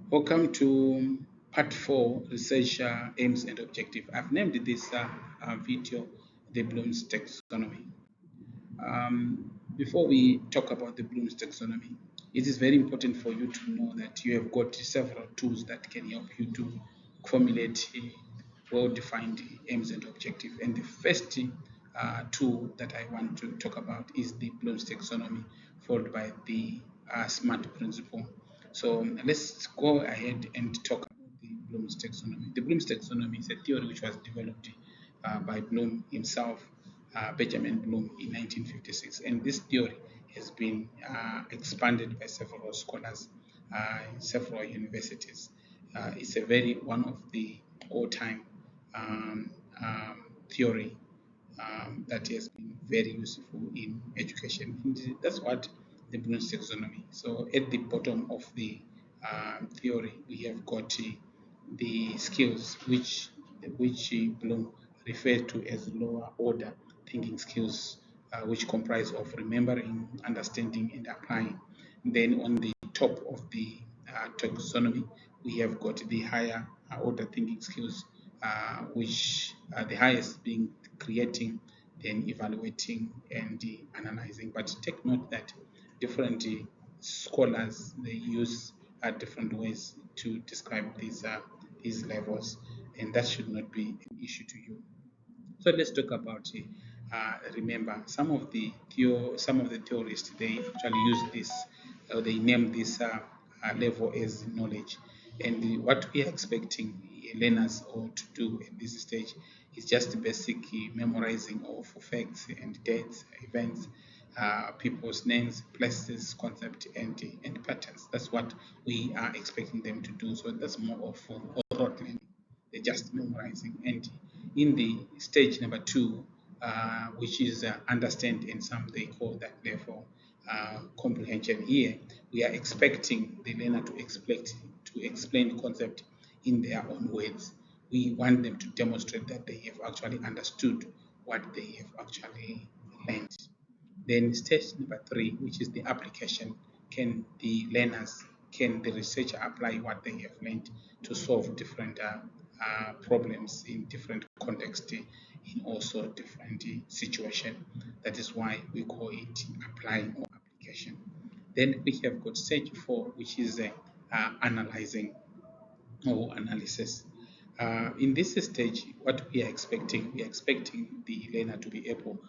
Welcome to part 4, research aims and objective. I've named this video the Bloom's taxonomy. Before we talk about the Bloom's taxonomy, it is very important for you to know that you have got several tools that can help you to formulate well-defined aims and objective. And the first tool that I want to talk about is the Bloom's taxonomy, followed by the SMART principle. So let's go ahead and talk about the Bloom's taxonomy. The Bloom's taxonomy is a theory which was developed by Bloom himself, Benjamin Bloom, in 1956. And this theory has been expanded by several scholars in several universities. It's a one of the all-time theory that has been very useful in education. And that's what the Bloom's taxonomy. So at the bottom of the theory, we have got the skills which Bloom referred to as lower order thinking skills, which comprise of remembering, understanding, and applying. Then on the top of the taxonomy, we have got the higher order thinking skills, which the highest being creating, then evaluating and analyzing. But take note that different scholars, they use different ways to describe these levels, and that should not be an issue to you. So let's talk about remember some of the theorists, they actually use this, they name this level as knowledge, and what we are expecting learners all to do at this stage is just basic memorizing of facts and dates, events, people's names, places, concept, and patterns. That's what we are expecting them to do. So that's more of rote learning. They're just memorizing. And in the stage number 2, which is understand, and some they call that level comprehension. Here, we are expecting the learner to explain the concept in their own words. We want them to demonstrate that they have actually understood what they have actually learned. Then stage number 3, which is the application. Can the researcher apply what they have learned to solve different problems in different contexts, in also different situation? That is why we call it applying or application. Then we have got stage 4, which is analyzing or analysis. In this stage, what we are expecting the learner to be able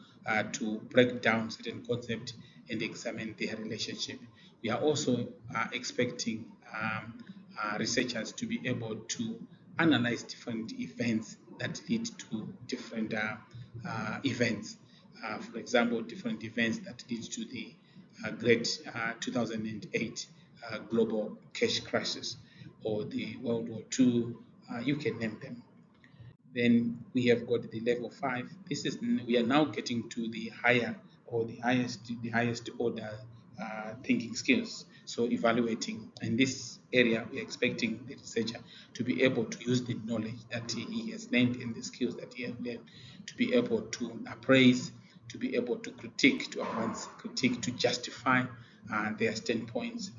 to break down certain concepts and examine their relationship. We are also expecting researchers to be able to analyze different events that lead to different events. For example, different events that lead to the great 2008 global cash crisis, or the World War II, you can name them. Then we have got the level 5. We are now getting to the higher or the highest order thinking skills. So evaluating in this area, we are expecting the researcher to be able to use the knowledge that he has learned and the skills that he has learned to be able to appraise, to be able to critique, to advance critique, to justify their standpoints,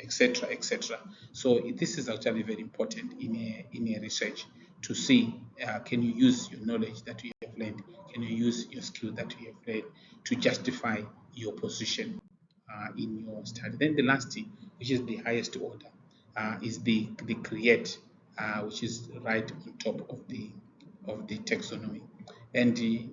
etc., etc. So this is actually very important in a research, to see can you use your knowledge that you have learned, can you use your skill that you have learned to justify your position in your study. Then the last thing, which is the highest order, is the create, which is right on top of the taxonomy. And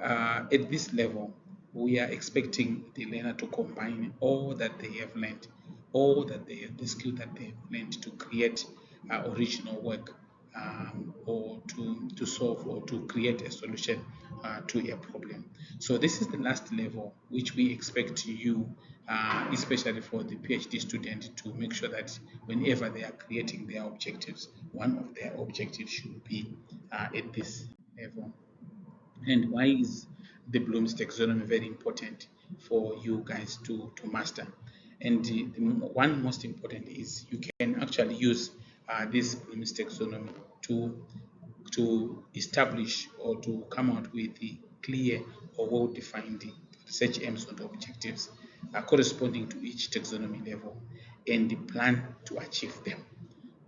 at this level, we are expecting the learner to combine all that they have learned, the skill that they have learned, to create original work, or to solve or to create a solution to a problem. So this is the last level which we expect you, especially for the PhD student, to make sure that whenever they are creating their objectives, one of their objectives should be at this level. And why is the Bloom's taxonomy very important for you guys to master? And the one most important is you can actually use this Bloom's taxonomy to establish or to come out with the clear or well-defined research aims and objectives. corresponding to each taxonomy level and plan to achieve them.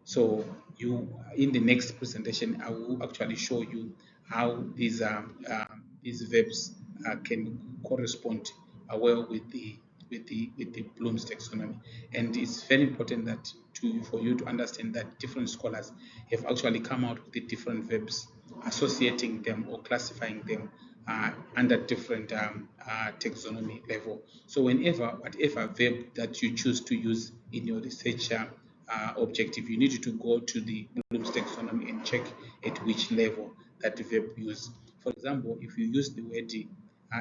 So in the next presentation, I will actually show you how these verbs can correspond well with the Bloom's taxonomy. And it's very important that for you to understand that different scholars have actually come out with the different verbs, associating them or classifying them under different taxonomy level. So whatever verb that you choose to use in your research objective, you need to go to the Bloom's taxonomy and check at which level that verb used. For example, if you use the word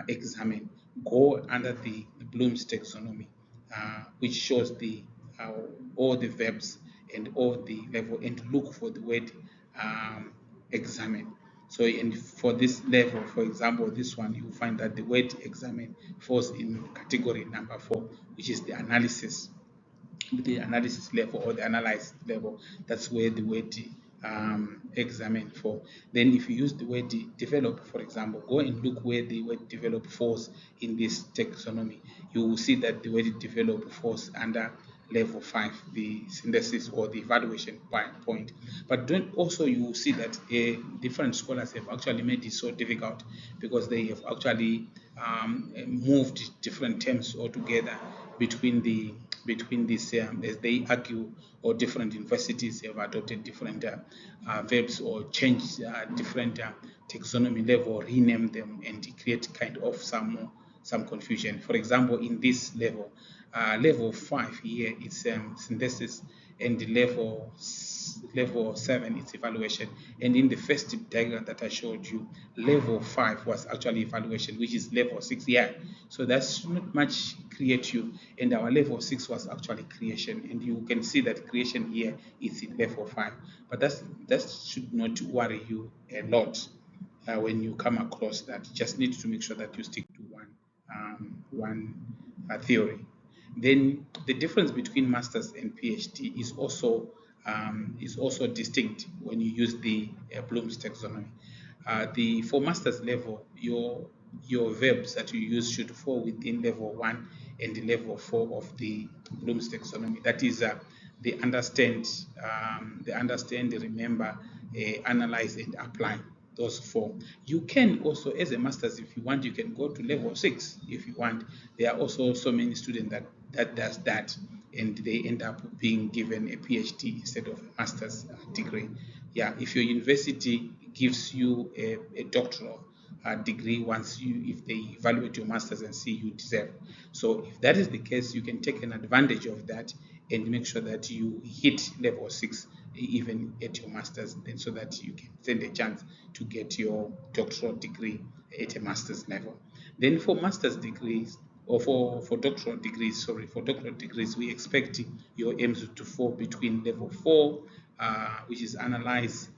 examine, go under the Bloom's taxonomy, which shows all the verbs and all the level, and look for the word examine. So, and for this level, for example, this one, you find that the word examine falls in category number 4, which is the analysis level or the analyzed level. That's where the word examine for. Then if you use the word develop, for example, go and look where the word develop falls in this taxonomy. You will see that the word develop falls under level 5, the synthesis or the evaluation point. But don't also, you will see that different scholars have actually made it so difficult because they have actually moved different terms altogether between these, as they argue, or different universities have adopted different verbs or changed different taxonomy level, rename them, and create kind of some confusion. For example, in this level, level 5 here, it's synthesis, and the level 7 is evaluation. And in the first diagram that I showed you, level 5 was actually evaluation, which is level 6. Yeah, so that's not much create you, and our level 6 was actually creation, and you can see that creation here is in level 5. But that should not worry you a lot when you come across that. You just need to make sure that you stick to one theory. Then the difference between masters and PhD is also distinct when you use the Bloom's taxonomy. For master's level, your verbs that you use should fall within level 1 and the level 4 of the Bloom's taxonomy. That is the understand, remember, analyze, and apply. Those 4. You can also, as a master's, if you want, you can go to level 6 if you want. There are also so many students that does that, and they end up being given a PhD instead of a master's degree. Yeah, if your university gives you a doctoral degree if they evaluate your masters and see you deserve. So if that is the case, you can take an advantage of that and make sure that you hit level 6 even at your masters, and so that you can stand a chance to get your doctoral degree at a master's level. Then for master's degrees, or for doctoral degrees, we expect your aims to fall between level 4, which is analyze,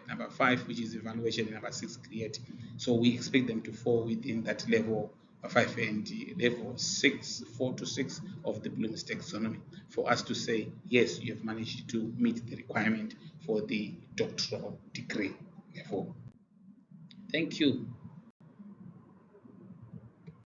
number 5, which is evaluation, and number 6, create. So we expect them to fall within that level 5 and level 6, 4 to 6 of the Bloom's taxonomy, for us to say, yes, you have managed to meet the requirement for the doctoral degree level. Thank you.